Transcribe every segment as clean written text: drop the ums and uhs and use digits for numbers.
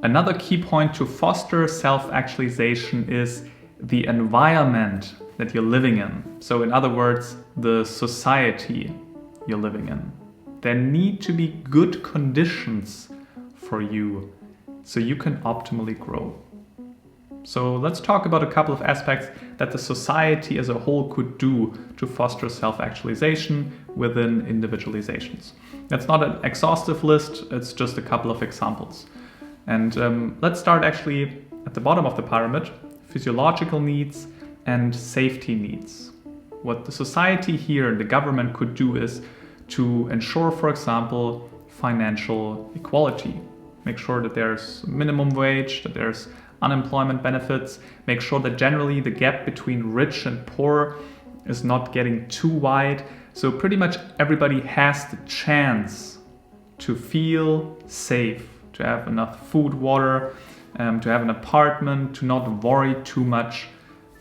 Another key point to foster self-actualization is the environment that you're living in. So in other words, the society you're living in. There need to be good conditions for you so you can optimally grow. So let's talk about a couple of aspects that the society as a whole could do to foster self-actualization within individualizations. That's not an exhaustive list, it's just a couple of examples. And let's start actually at the bottom of the pyramid, physiological needs and safety needs. What the society here, the government could do is to ensure, for example, financial equality. Make sure that there's minimum wage, that there's unemployment benefits, make sure that generally the gap between rich and poor is not getting too wide. So pretty much everybody has the chance to feel safe, to have enough food, water, to have an apartment, to not worry too much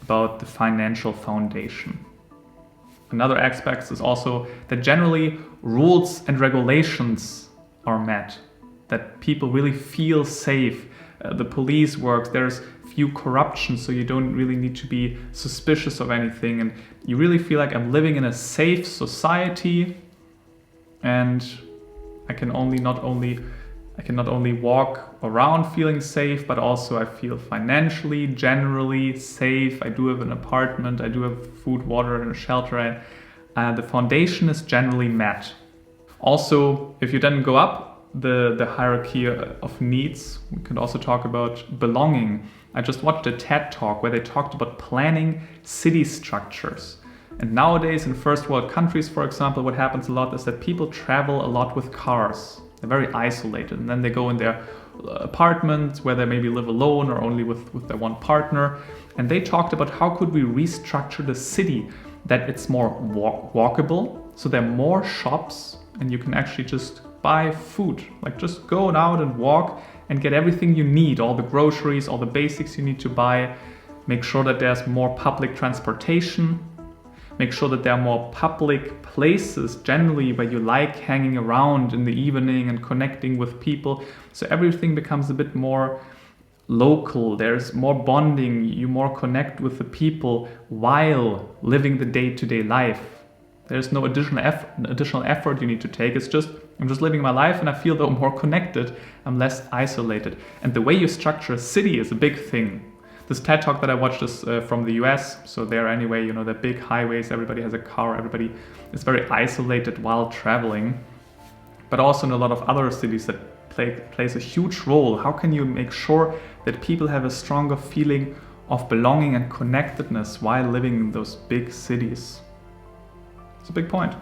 about the financial foundation. Another aspect is also that generally rules and regulations are met, that people really feel safe. The police works, there's few corruption, so you don't really need to be suspicious of anything, and you really feel like I'm living in a safe society, and I can not only walk around feeling safe, but also I feel financially, generally safe. I do have an apartment, I do have food, water, and a shelter. The foundation is generally met. Also, if you then go up the hierarchy of needs, we could also talk about belonging. I just watched a TED talk where they talked about planning city structures. And nowadays in first world countries, for example, what happens a lot is that people travel a lot with cars. They're very isolated, and then they go in their apartments where they maybe live alone or only with their one partner. And they talked about how could we restructure the city that it's more walkable, so there are more shops and you can actually just buy food, like just go out and walk and get everything you need, all the groceries, all the basics you need to buy. Make sure that there's more public transportation. Make sure that there are more public places generally where you like hanging around in the evening and connecting with people. So everything becomes a bit more local. There's more bonding. You more connect with the people while living the day-to-day life. There's no additional effort you need to take. It's just, I'm just living my life and I feel though more connected. I'm less isolated. And the way you structure a city is a big thing. This TED talk that I watched is from the US. So there anyway, the big highways, everybody has a car, everybody is very isolated while traveling. But also in a lot of other cities that plays a huge role. How can you make sure that people have a stronger feeling of belonging and connectedness while living in those big cities? It's a big point.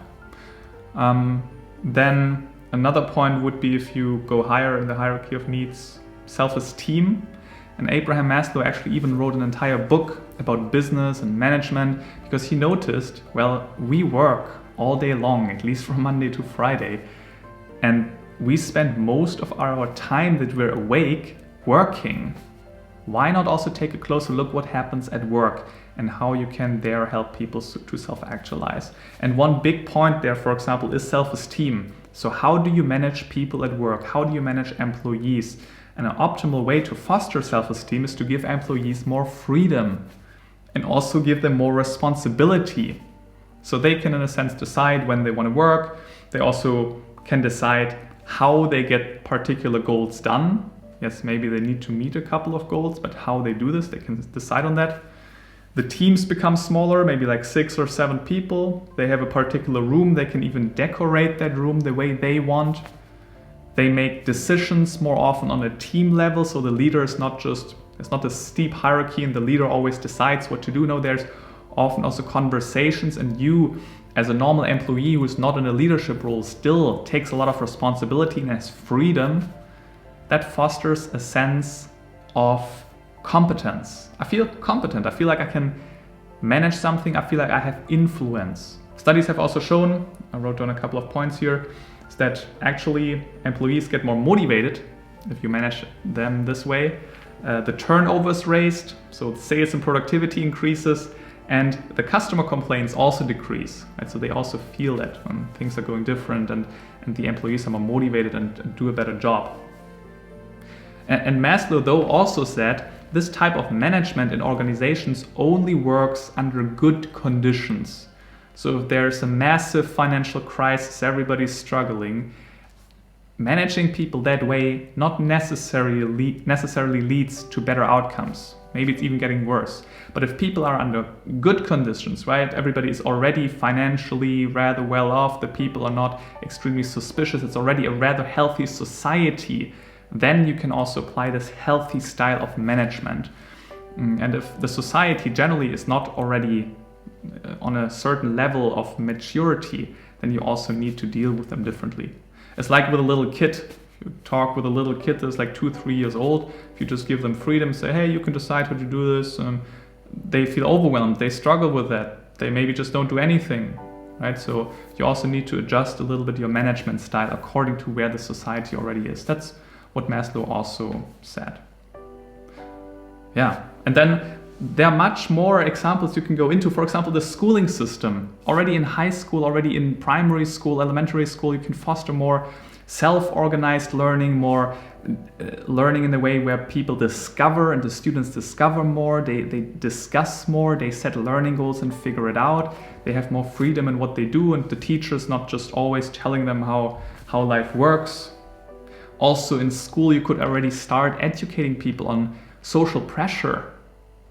Then another point would be, if you go higher in the hierarchy of needs, self-esteem. And Abraham Maslow actually even wrote an entire book about business and management, because he noticed, well, we work all day long, at least from Monday to Friday, and we spend most of our time that we're awake working. Why not also take a closer look what happens at work and how you can there help people to self-actualize? And one big point there, for example, is self-esteem. So how do you manage people at work? How do you manage employees? And an optimal way to foster self-esteem is to give employees more freedom and also give them more responsibility. So they can, in a sense, decide when they want to work. They also can decide how they get particular goals done. Yes, maybe they need to meet a couple of goals, but how they do this, they can decide on that. The teams become smaller, maybe like 6 or 7 people. They have a particular room. They can even decorate that room the way they want. They make decisions more often on a team level, so the leader is not just, it's not a steep hierarchy and the leader always decides what to do. No, there's often also conversations, and you as a normal employee who is not in a leadership role still takes a lot of responsibility and has freedom. That fosters a sense of competence. I feel competent. I feel like I can manage something. I feel like I have influence. Studies have also shown, I wrote down a couple of points here, is that actually employees get more motivated if you manage them this way. The turnover is raised, so sales and productivity increases, and the customer complaints also decrease. Right? So they also feel that when things are going different, and the employees are more motivated and do a better job. And Maslow, though, also said this type of management in organizations only works under good conditions. So if there's a massive financial crisis, everybody's struggling, managing people that way not necessarily leads to better outcomes. Maybe it's even getting worse. But if people are under good conditions, right? Everybody is already financially rather well off, the people are not extremely suspicious, it's already a rather healthy society, then you can also apply this healthy style of management. And if the society generally is not already on a certain level of maturity, then you also need to deal with them differently. It's like with a little kid. If you talk with a little kid that's like 2-3 years old, if you just give them freedom, say, hey, you can decide how to do this, they feel overwhelmed, they struggle with that, they maybe just don't do anything, right? So you also need to adjust a little bit your management style according to where the society already is. That's what Maslow also said. Yeah, and then there are much more examples you can go into. For example, the schooling system. Already in high school, already in primary school, elementary school, you can foster more self-organized learning, more learning in the way where people discover and the students discover more, they discuss more, they set learning goals and figure it out. They have more freedom in what they do, and the teacher's not just always telling them how life works. Also in school, you could already start educating people on social pressure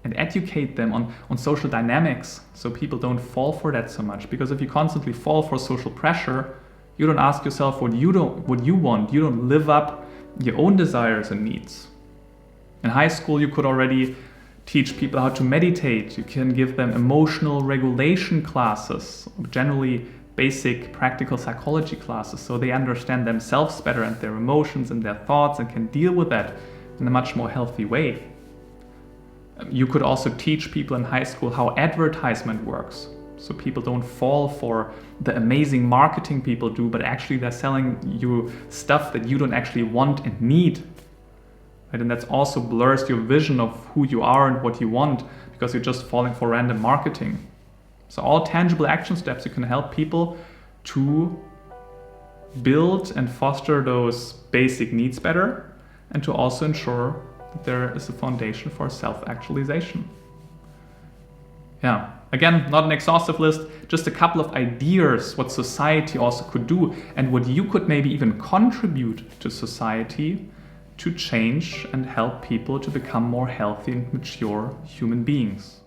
and educate them on social dynamics, so people don't fall for that so much. Because if you constantly fall for social pressure, you don't ask yourself what you want. You don't live up your own desires and needs. In high school, you could already teach people how to meditate. You can give them emotional regulation classes, generally basic practical psychology classes, so they understand themselves better and their emotions and their thoughts and can deal with that in a much more healthy way. You could also teach people in high school how advertisement works, so people don't fall for the amazing marketing people do, but actually they're selling you stuff that you don't actually want and need. Right? And that also blurs your vision of who you are and what you want, because you're just falling for random marketing. So all tangible action steps, you can help people to build and foster those basic needs better, and to also ensure that there is a foundation for self-actualization. Yeah, again, not an exhaustive list, just a couple of ideas what society also could do and what you could maybe even contribute to society to change and help people to become more healthy and mature human beings.